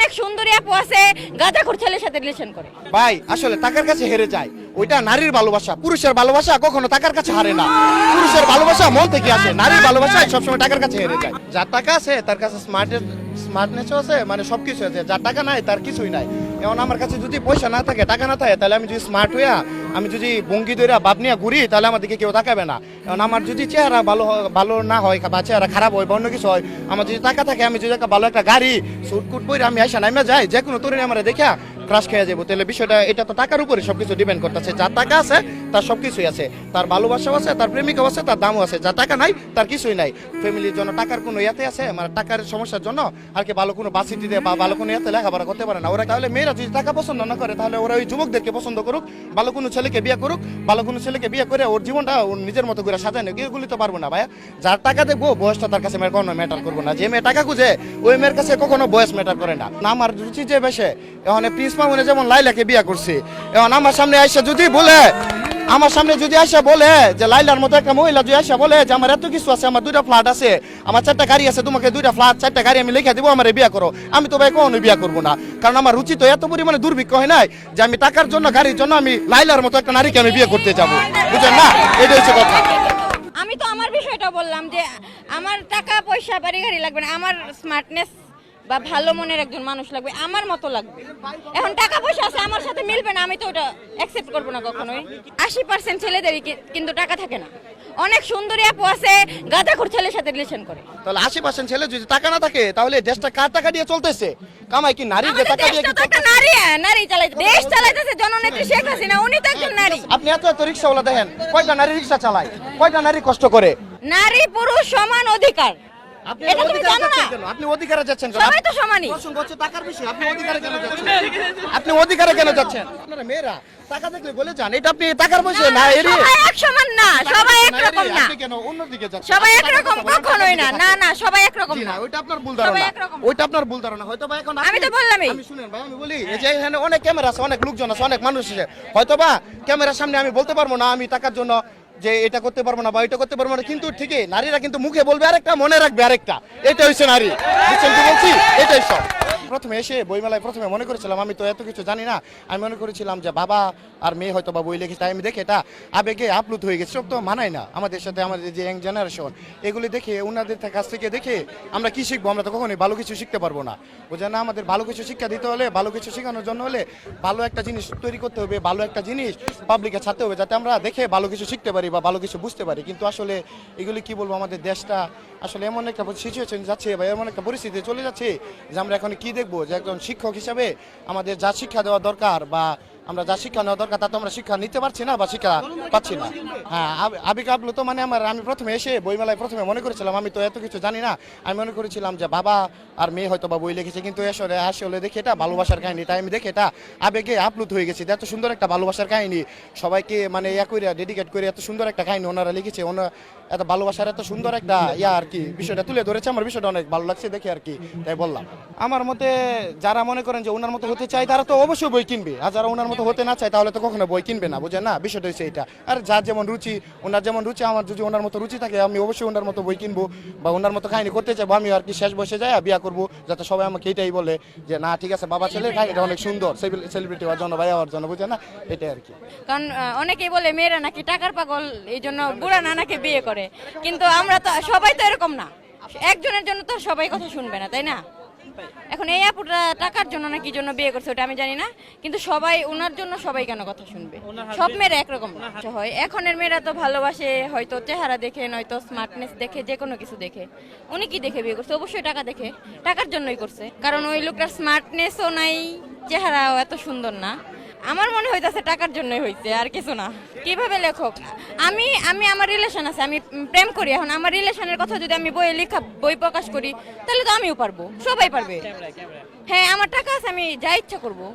অনেক সুন্দরী আপু আছে গাঁজাখোর ছেলের সাথে রিলেশন করে। ভাই আসলে টাকার কাছে হেরে যায়, ওইটা নারীর ভালোবাসা। পুরুষের ভালোবাসা কখনো টাকার কাছে হারে না। পুরুষের ভালোবাসা মন থেকে আসে, নারীর ভালোবাসা সবসময় টাকার কাছে হেরে যায়। যার টাকা আছে তার কাছে স্মার্টনেসও আছে, মানে সবকিছু আছে। যার টাকা নাই তার কিছুই নাই। এখন আমার কাছে যদি পয়সা না থাকে, টাকা না থাকে, তাহলে আমি যদি স্মার্ট হইয়া আমি যদি বঙ্গি ধরে বাপ নিয়ে ঘুরি, তাহলে আমার দিকে কেউ তাকাবে না। এখন আমার যদি চেহারা ভালো না হয় বা চেহারা খারাপ হয় বা অন্য কিছু হয়, আমার যদি টাকা থাকে, আমি যদি একটা ভালো একটা গাড়ি সুটকুট পরে আমি আইসা নামে যাই, যে কোনো তরুণী আমার দেখা ক্রাশ খেয়ে যাবো। তাহলে বিষয়টা এটা তো টাকার উপরে সবকিছু ডিপেন্ড করতেছে। যার টাকা আছে তার সবকিছুই আছে, তার ভালোবাসাও আছে, তার প্রেমিকাও আছে, তার দামও আছে। যার টাকা নাই তার কিছুই নাই। ফ্যামিলির জন্য টাকার কোনো ইয়াতে আছে, মানে টাকার সমস্যার জন্য আর কি ভালো কোনো বাসিটি দেয় বা ভালো কোনো ইয়াতে লেখাপড়া করতে পারে না ওরা। তাহলে মেয়েরা যদি টাকা পছন্দ না করে, তাহলে ওরা ওই যুবকদেরকে পছন্দ করুক, ভালো কোনো ছেলেকে বিয়ে করুক, ভালো কোনো ছেলেকে বিয়ে করে ওর জীবনটা ওর নিজের মতো করে সাজায় নেই। এগুলি তো পারবো না ভাইয়া। যার টাকা দেখবো বয়সটা তার কাছে কোনো ম্যাটার করবো না। যে মেয়ে টাকা খুঁজে ওই মেয়ের কাছে কখনো বয়স ম্যাটার করে না। আমার রুচি যে বেশে, এখন প্রিন্স মামুনে যেমন লাইলাকে বিয়ে করছি, এখন আমার সামনে আইসা যদি বলে, আমার সামনে যদি আসা বলে যে লাইলার মতো একটা মহিলা যদি আসা বলে যে আমার এত কিছু আছে, আমার 2টা ফ্ল্যাট আছে, আমার 4টা গাড়ি আছে, তোমাকে 2টা ফ্ল্যাট 4টা গাড়ি আমি লিখে দিব, আমার বিয়ে করো, আমি তো ভাই কখনো বিয়ে করবো না। কারণ আমার রুচি তো এত পরিমাণে দুর্ভিক্ষ হয় নাই যে আমি টাকার জন্য গাড়ির জন্য আমি লাইলার মতো একটা নারীকে আমি বিয়ে করতে যাবো, বুঝলেন না? এটা হচ্ছে কথা। আমি তো আমার বিষয়টা বললাম যে আমার টাকা পয়সা বাড়ি গাড়ি লাগবে না, আমার স্মার্টনেস বা ভালো মনের একজন মানুষ লাগবে, আমার মতো লাগবে। এখন টাকা পয়সা আছে আমার সাথে মিলবে না, আমি তো ওটা অ্যাকসেপ্ট করবো না কখনোই। 80% ছেলেদেরই কিন্তু টাকা থাকে না। অনেক সুন্দরী আপু আছে গাঁজাখোর ছেলের সাথে রিলেশন করে। তাহলে 80% ছেলে যদি টাকা না থাকে, তাহলে দেশটা কার টাকা দিয়ে চলতেছে? কামাই কি নারীর যে টাকা দিয়ে? দেশটা তো একটা নারী চালাইছে, দেশ চালাইতেছে জননেত্রী শেখ হাসিনা, উনি তো একজন নারী। আপনি এত রিক্সাওয়ালা দেখেন, কয়টা নারী রিক্সা চালায়, কয়টা নারী কষ্ট করে? নারী পুরুষ সমান অধিকার। আপনি এটা তুমি জানো না? আপনি অধিকারে যাচ্ছেন কেন? সবাই তো সমানই। প্রসঙ্গ হচ্ছে টাকার বিষয়, আপনি অধিকারে কেন যাচ্ছেন? আপনি অধিকারে কেন যাচ্ছেন? আপনারা মেয়েরা টাকা দেখলে বলে যান এটা আপনি টাকার বিষয় না। এরি সবাই এক সমান না, সবাই একরকম না। আপনি কেন অন্যদিকে যাচ্ছেন? সবাই একরকম কখনোই না, না না, সবাই একরকম জি না। না, ওইটা আপনার ভুল সবাই ধারণা, একরকম না। ওইটা আপনার ভুল ধারণা। হয়তো বা এখন আমি তো বললামই। আমি শুনেন ভাই, আমি বলি এই যে এখানে অনেক ক্যামেরা আছে, অনেক লোকজন আছে, অনেক মানুষ আছে, হয়তো বা ক্যামেরার সামনে আমি বলতে পারবো না আমি টাকার জন্য যে এটা করতে পারবো না বা এটা করতে পারবো না, কিন্তু ঠিকই নারীরা কিন্তু মুখে বলবে আরেকটা, মনে রাখবে আরেকটা। এটা হচ্ছে নারী, বুঝছেন কি বলছি? এটাই সব। প্রথমে এসে বইমেলায় প্রথমে মনে করেছিলাম আমি তো এত কিছু জানি না, আমি মনে করেছিলাম যে বাবা আর মেয়ে হয়তো বা বই লিখেছে, তাই আমি দেখে এটা আবেগে আপ্লুত হয়ে গেছে। সব তো মানায় না আমাদের সাথে, আমাদের যে ইয়াং জেনারেশন, এগুলি দেখে ওনাদের কাছ থেকে দেখে আমরা কি শিখবো? আমরা তো কখনোই ভালো কিছু শিখতে পারবো না, বুঝলেন না? আমাদের ভালো কিছু শিক্ষা দিতে হলে, ভালো কিছু শেখানোর জন্য হলে ভালো একটা জিনিস তৈরি করতে হবে, ভালো একটা জিনিস পাবলিকে ছাড়তে হবে, যাতে আমরা দেখে ভালো কিছু শিখতে পারি বা ভালো কিছু বুঝতে পারি। কিন্তু আসলে এগুলি কি বলবো, আমাদের দেশটা আসলে এমন একটা সিচুয়েশন যাচ্ছে বা এমন একটা পরিস্থিতি চলে যাচ্ছে যে আমরা এখন কি দেখবো, যে একজন শিক্ষক হিসাবে আমাদের যা শিক্ষা দেওয়া দরকার বা আমরা যা শিক্ষা নেওয়া দরকার তা তো আমরা শিক্ষা নিতে পারছি না বা শিক্ষা পাচ্ছি না। হ্যাঁ, আবেগ আপ্লুত মানে আমি প্রথমে এসে বইমেলায় প্রথমে মনে করেছিলাম আমি তো এত কিছু জানি না, আমি মনে করেছিলাম যে বাবা আর মেয়ে হয়তো বা বই লিখেছে, কিন্তু আসলে দেখি এটা ভালোবাসার কাহিনী। তাই আমি দেখে এটা আবেগে আপ্লুত হয়ে গেছি। এত সুন্দর একটা ভালোবাসার কাহিনী, সবাইকে মানে ইয়া করে ডেডিকেট করে এত সুন্দর একটা কাহিনী ওনারা লিখেছে, এত ভালোবাসার এত সুন্দর একটা ইয়া আর কি বিষয়টা তুলে ধরেছে। আমার বিষয়টা অনেক ভালো লাগছে দেখে আর কি, তাই বললাম। আমার মতে যারা মনে করেন যে ওনার মতো হতে চায় তারা তো অবশ্যই বই কিনবে, আর যারা ওনার মতো হতে না চায় তাহলে তো কখনো বই কিনবে না, বুঝেন না? বিষয়টা হচ্ছে এটা। আর যার যেমন রুচি, ওনার যেমন রুচি, আমার যদি ওনার মতো রুচি থাকে আমি অবশ্যই ওনার মতো বই কিনবো বা ওনার মতো কাহিনী করতে চাইবো। আমি আর কি শেষ বসে যাই বিয়া করবো, যাতে সবাই আমাকে এটাই বলে যে না ঠিক আছে বাবা ছেলের কাহিনীটা অনেক সুন্দর, সেলিব্রিটি হওয়ার জন্য, ভাই হওয়ার জন্য, বুঝেন না? এটাই আর কি। কারণ অনেকেই বলে মেয়েরা নাকি টাকার পাগল, এই জন্য বুড়া নানাকে বিয়ে করে, কিন্তু আমরা তো সবাই তো এরকম না। একজনের জন্য তো সবাই কথা শুনবে না, তাই না? এখন এই আপুটা টাকার জন্য না কি জন্য বিয়ে করছে ওটা আমি জানি না, কিন্তু সবাই ওনার জন্য সবাই কেন কথা শুনবে? সব মেয়েরা একরকম হয়। এখনের মেয়েরা তো ভালোবাসে হয়তো চেহারা দেখে, নয়তো স্মার্টনেস দেখে, যে কোনো কিছু দেখে। উনি কি দেখে বিয়ে করছে? অবশ্যই টাকা দেখে, টাকার জন্যই করছে। কারণ ওই লোকটার স্মার্টনেসও নাই, চেহারাও এত সুন্দর না। আমার মনে হইতাছে টাকার জন্যই হইছে, আর কিছু না। কিভাবে লেখক? আমি আমার রিলেশন আছে, আমি প্রেম করি। এখন আমার রিলেশনের কথা যদি আমি বই প্রকাশ করি, তাহলে তো আমিও পারবো, সবাই পারবে। হ্যাঁ, আমার টাকা আছে, আমি যা ইচ্ছা করবো।